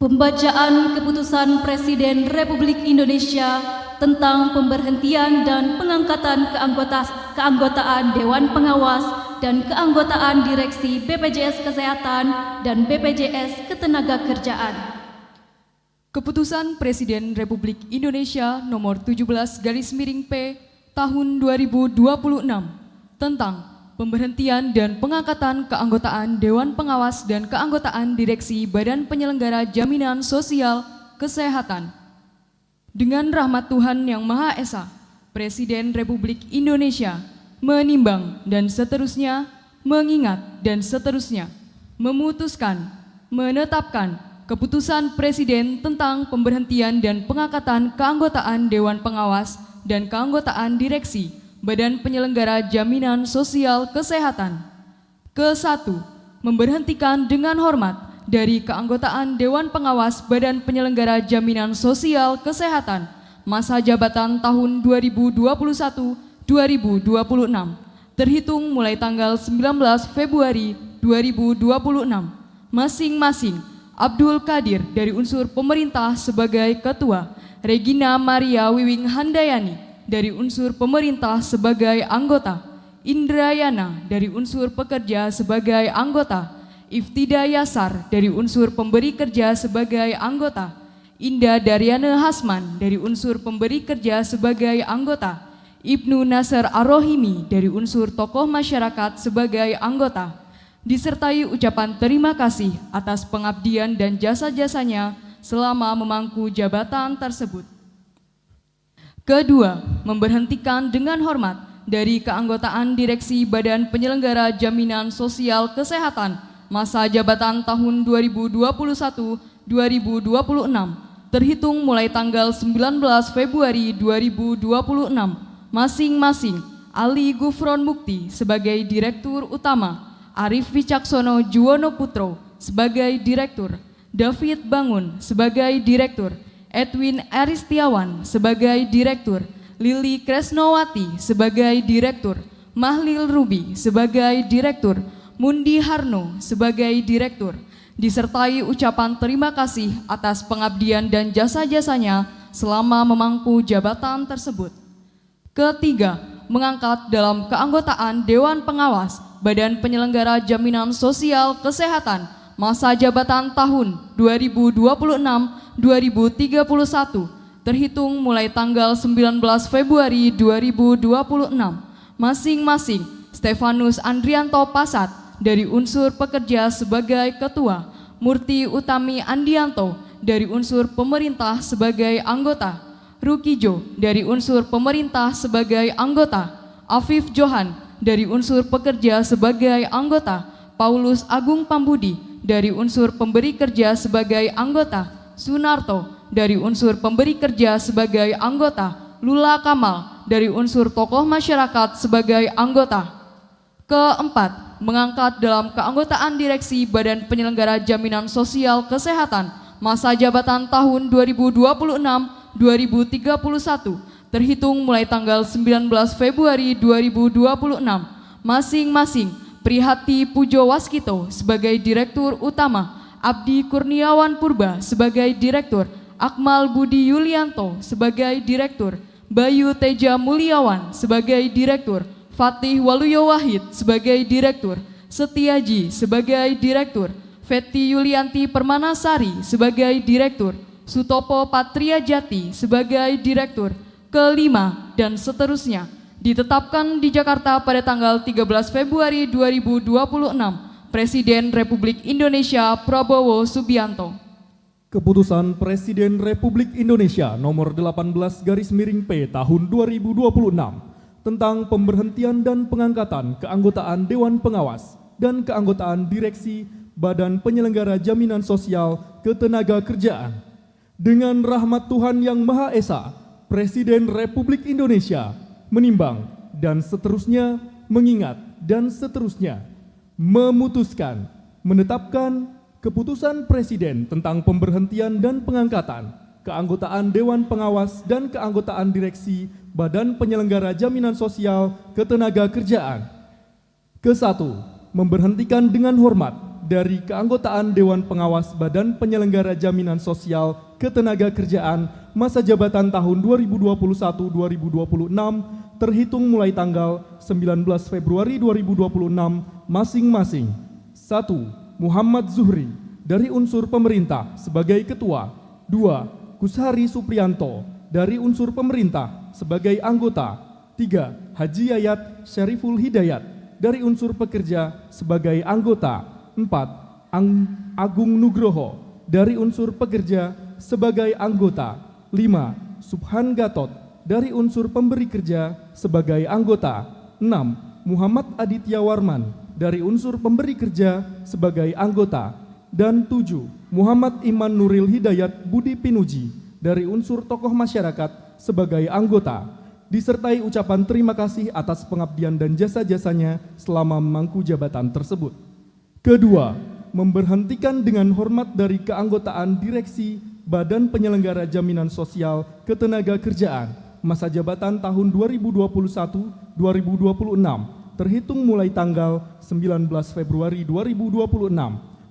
Pembacaan Keputusan Presiden Republik Indonesia tentang pemberhentian dan pengangkatan keanggotaan Dewan Pengawas dan keanggotaan Direksi BPJS Kesehatan dan BPJS Ketenagakerjaan. Keputusan Presiden Republik Indonesia Nomor 17/P Tahun 2026 tentang pemberhentian dan pengangkatan keanggotaan Dewan Pengawas dan keanggotaan Direksi Badan Penyelenggara Jaminan Sosial Kesehatan. Dengan rahmat Tuhan Yang Maha Esa, Presiden Republik Indonesia menimbang dan seterusnya, mengingat dan seterusnya, memutuskan, menetapkan Keputusan Presiden tentang pemberhentian dan pengangkatan keanggotaan Dewan Pengawas dan keanggotaan Direksi Badan Penyelenggara Jaminan Sosial Kesehatan. Ke-1. Memberhentikan dengan hormat dari keanggotaan Dewan Pengawas Badan Penyelenggara Jaminan Sosial Kesehatan masa jabatan tahun 2021-2026 terhitung mulai tanggal 19 Februari 2026. Masing-masing Abdul Qadir dari unsur pemerintah sebagai Ketua, Regina Maria Wiwing Handayani dari unsur pemerintah sebagai anggota, Indrayana dari unsur pekerja sebagai anggota, Iftida Yasar dari unsur pemberi kerja sebagai anggota, Indah Daryana Hasman dari unsur pemberi kerja sebagai anggota, Ibnu Nasr Ar-Rohimi dari unsur tokoh masyarakat sebagai anggota, disertai ucapan terima kasih atas pengabdian dan jasa-jasanya selama memangku jabatan tersebut. Kedua, memberhentikan dengan hormat dari keanggotaan Direksi Badan Penyelenggara Jaminan Sosial Kesehatan masa jabatan tahun 2021-2026 terhitung mulai tanggal 19 Februari 2026. Masing-masing Ali Gufron Mukti sebagai Direktur Utama, Arif Wicaksono Juwono Putro sebagai Direktur, David Bangun sebagai Direktur, Edwin Aristiawan sebagai Direktur, Lili Kresnowati sebagai Direktur, Mahlil Rubi sebagai Direktur, Mundi Harno sebagai Direktur, disertai ucapan terima kasih atas pengabdian dan jasa-jasanya selama memangku jabatan tersebut. Ketiga, mengangkat dalam keanggotaan Dewan Pengawas Badan Penyelenggara Jaminan Sosial Kesehatan masa jabatan tahun 2026-2031 terhitung mulai tanggal 19 Februari 2026. Masing-masing Stefanus Andrianto Pasat dari unsur pekerja sebagai Ketua, Murti Utami Andianto dari unsur pemerintah sebagai anggota, Rukijo dari unsur pemerintah sebagai anggota, Afif Johan dari unsur pekerja sebagai anggota, Paulus Agung Pambudi dari unsur pemberi kerja sebagai anggota, Sunarto dari unsur pemberi kerja sebagai anggota, Lula Kamal dari unsur tokoh masyarakat sebagai anggota. Keempat, mengangkat dalam keanggotaan Direksi Badan Penyelenggara Jaminan Sosial Kesehatan masa jabatan tahun 2026-2031 terhitung mulai tanggal 19 Februari 2026. Masing-masing Prihati Pujo Waskito sebagai Direktur Utama, Abdi Kurniawan Purba sebagai Direktur, Akmal Budi Yulianto sebagai Direktur, Bayu Teja Mulyawan sebagai Direktur, Fatih Waluyo Wahid sebagai Direktur, Setiaji sebagai Direktur, Feti Yulianti Permanasari sebagai Direktur, Sutopo Patria Jati sebagai Direktur. Kelima, dan seterusnya, ditetapkan di Jakarta pada tanggal 13 Februari 2026, Presiden Republik Indonesia Prabowo Subianto. Keputusan Presiden Republik Indonesia Nomor 18/P Tahun 2026 tentang pemberhentian dan pengangkatan keanggotaan Dewan Pengawas dan keanggotaan Direksi Badan Penyelenggara Jaminan Sosial Ketenagakerjaan. Dengan rahmat Tuhan Yang Maha Esa, Presiden Republik Indonesia menimbang dan seterusnya, mengingat dan seterusnya, memutuskan, menetapkan Keputusan Presiden tentang pemberhentian dan pengangkatan keanggotaan Dewan Pengawas dan keanggotaan Direksi Badan Penyelenggara Jaminan Sosial Ketenagakerjaan. Ke-1, memberhentikan dengan hormat dari keanggotaan Dewan Pengawas Badan Penyelenggara Jaminan Sosial Ketenagakerjaan masa jabatan tahun 2021-2026 terhitung mulai tanggal 19 Februari 2026 masing-masing. 1. Muhammad Zuhri dari unsur pemerintah sebagai ketua. 2. Kushari Supriyanto dari unsur pemerintah sebagai anggota. 3. Haji Yayat Syariful Hidayat dari unsur pekerja sebagai anggota. 4. Agung Nugroho dari unsur pekerja sebagai anggota. 5. Subhan Gatot dari unsur pemberi kerja sebagai anggota. 6. Muhammad Aditya Warman dari unsur pemberi kerja sebagai anggota. Dan 7. Muhammad Iman Nuril Hidayat Budi Pinuji dari unsur tokoh masyarakat sebagai anggota, disertai ucapan terima kasih atas pengabdian dan jasa-jasanya selama memangku jabatan tersebut. Kedua, memberhentikan dengan hormat dari keanggotaan Direksi Badan Penyelenggara Jaminan Sosial Ketenagakerjaan masa jabatan tahun 2021-2026 terhitung mulai tanggal 19 Februari 2026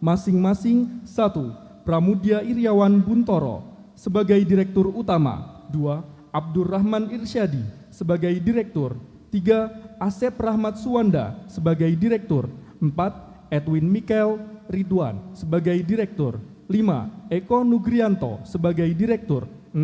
masing-masing. 1. Pramudia Iriawan Buntoro sebagai Direktur Utama. 2. Abdurrahman Irsyadi sebagai Direktur. 3. Asep Rahmat Suwanda sebagai Direktur. 4. Edwin Mikael Ridwan sebagai Direktur. 5. Eko Nugrianto sebagai Direktur. 6.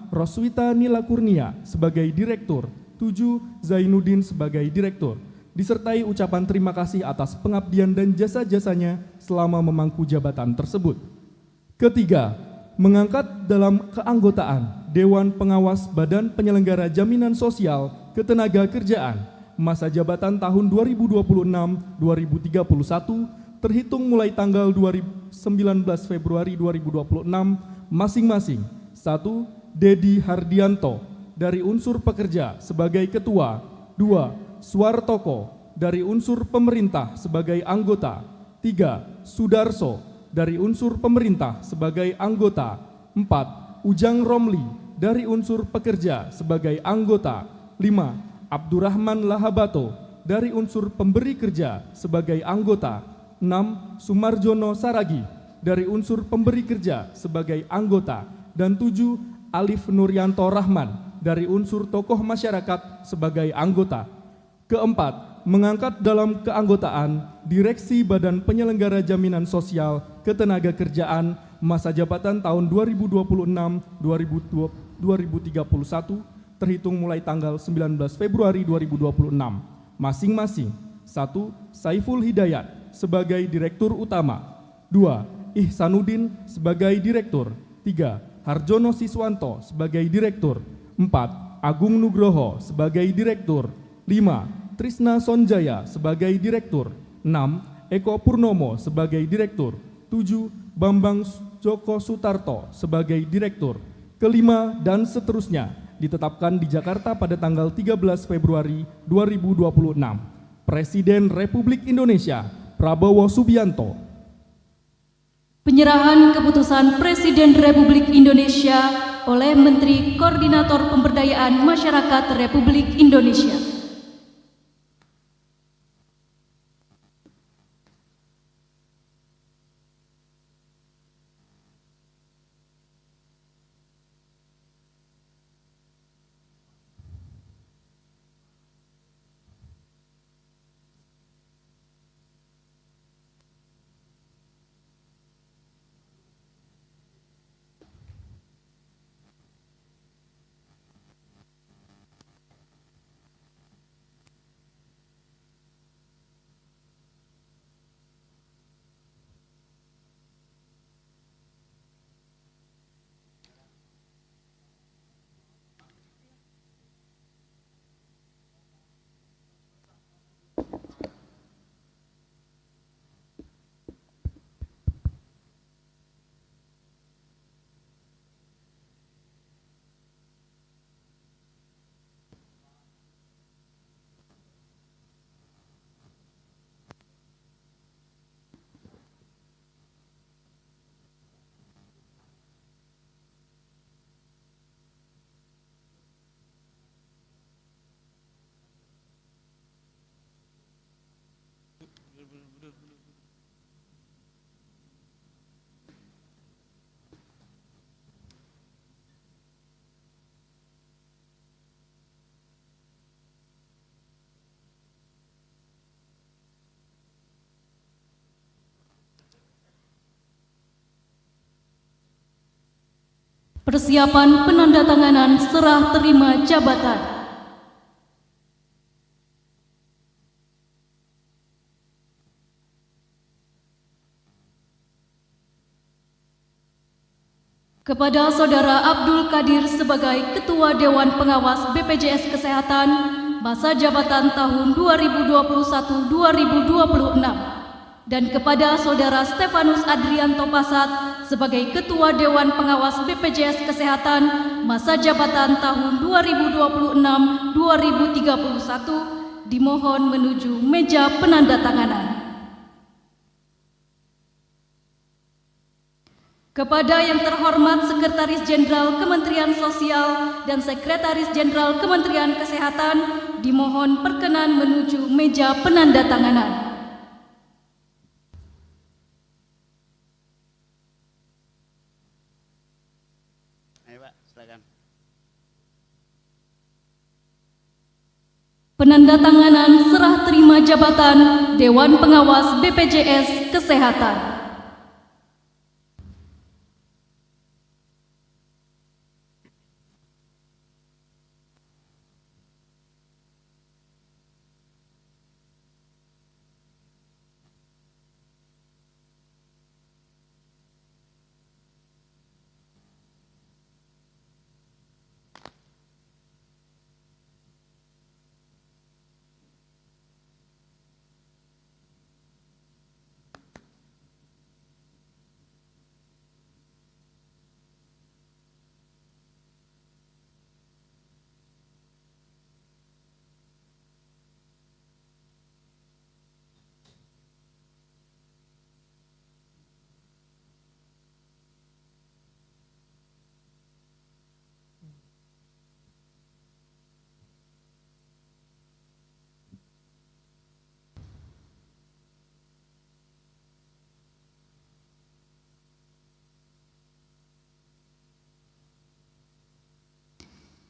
Roswita Nila Kurnia sebagai Direktur. 7. Zainuddin sebagai Direktur, disertai ucapan terima kasih atas pengabdian dan jasa-jasanya selama memangku jabatan tersebut. Ketiga, mengangkat dalam keanggotaan Dewan Pengawas Badan Penyelenggara Jaminan Sosial Ketenagakerjaan masa jabatan tahun 2026-2031 terhitung mulai tanggal 19 Februari 2026 masing-masing. 1. Dedi Hardianto dari unsur pekerja sebagai ketua. 2. Suartoko dari unsur pemerintah sebagai anggota. 3. Sudarso dari unsur pemerintah sebagai anggota. 4. Ujang Romli dari unsur pekerja sebagai anggota. 5. Abdurrahman Lahabato dari unsur pemberi kerja sebagai anggota. 6. Sumarjono Saragi dari unsur pemberi kerja sebagai anggota. Dan 7. Alif Nuryanto Rahman dari unsur tokoh masyarakat sebagai anggota. Keempat, mengangkat dalam keanggotaan Direksi Badan Penyelenggara Jaminan Sosial Ketenagakerjaan masa jabatan tahun 2026-2031 terhitung mulai tanggal 19 Februari 2026 masing-masing. 1. Saiful Hidayat sebagai Direktur Utama. 2. Ihsanuddin sebagai Direktur. 3. Harjono Siswanto sebagai Direktur. 4. Agung Nugroho sebagai Direktur. 5. Trisna Sonjaya sebagai Direktur. 6. Eko Purnomo sebagai Direktur. 7. Bambang Joko Sutarto sebagai Direktur. Kelima dan seterusnya ditetapkan di Jakarta pada tanggal 13 Februari 2026. Presiden Republik Indonesia Prabowo Subianto. Penyerahan keputusan Presiden Republik Indonesia oleh Menteri Koordinator Pemberdayaan Masyarakat Republik Indonesia. Persiapan penandatanganan serah terima jabatan. Kepada Saudara Abdul Qadir sebagai Ketua Dewan Pengawas BPJS Kesehatan, masa jabatan tahun 2021-2026. Dan kepada Saudara Stefanus Adrianto Pasat sebagai Ketua Dewan Pengawas BPJS Kesehatan, masa jabatan tahun 2026-2031, dimohon menuju meja penandatanganan. Kepada yang terhormat Sekretaris Jenderal Kementerian Sosial dan Sekretaris Jenderal Kementerian Kesehatan, dimohon perkenan menuju meja penandatanganan. Ayo Pak, silakan. Penandatanganan serah terima jabatan Dewan Pengawas BPJS Kesehatan.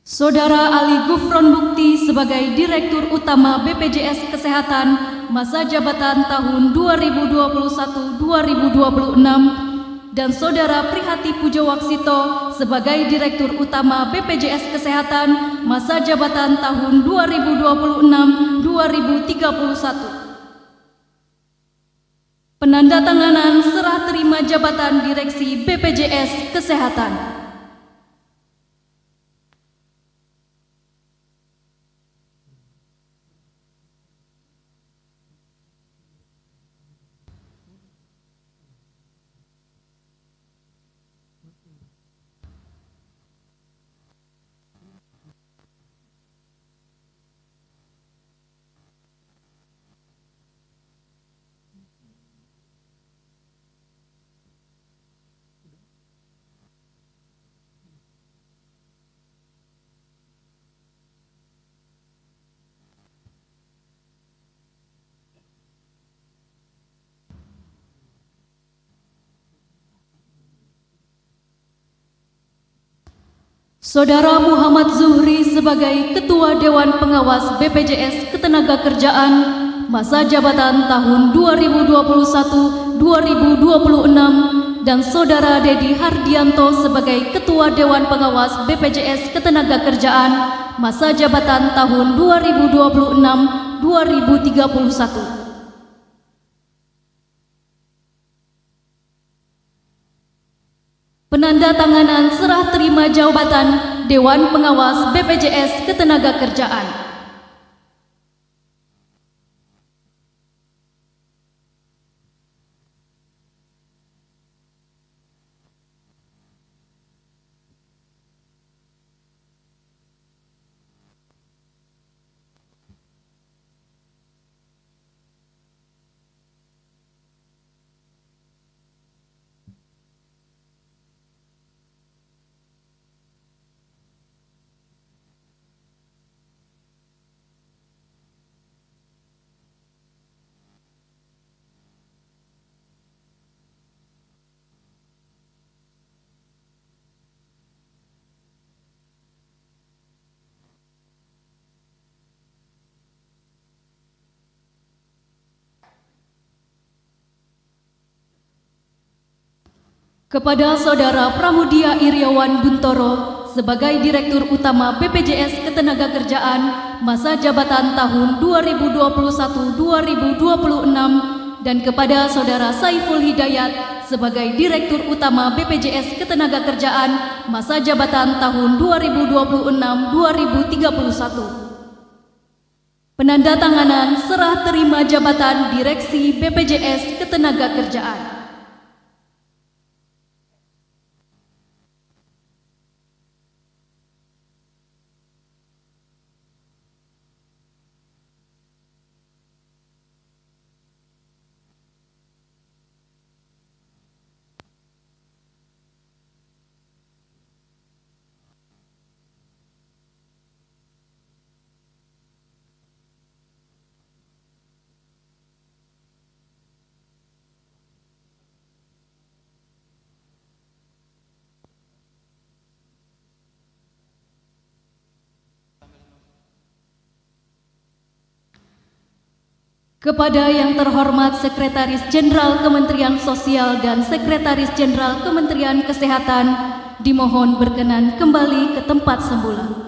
Saudara Ali Gufron Bukti sebagai Direktur Utama BPJS Kesehatan, masa jabatan tahun 2021-2026, dan Saudara Prihati Pujowaksito sebagai Direktur Utama BPJS Kesehatan, masa jabatan tahun 2026-2031. Penandatanganan serah terima jabatan Direksi BPJS Kesehatan. Saudara Muhammad Zuhri sebagai Ketua Dewan Pengawas BPJS Ketenagakerjaan, masa jabatan tahun 2021-2026, dan Saudara Dedi Hardianto sebagai Ketua Dewan Pengawas BPJS Ketenagakerjaan, masa jabatan tahun 2026-2031. Penandatanganan serah terima jabatan Dewan Pengawas BPJS Ketenagakerjaan. Kepada Saudara Pramudia Iriawan Buntoro sebagai Direktur Utama BPJS Ketenagakerjaan masa jabatan tahun 2021-2026 dan kepada Saudara Saiful Hidayat sebagai Direktur Utama BPJS Ketenagakerjaan masa jabatan tahun 2026-2031. Penandatanganan serah terima jabatan Direksi BPJS Ketenagakerjaan. Kepada yang terhormat Sekretaris Jenderal Kementerian Sosial dan Sekretaris Jenderal Kementerian Kesehatan, dimohon berkenan kembali ke tempat semula.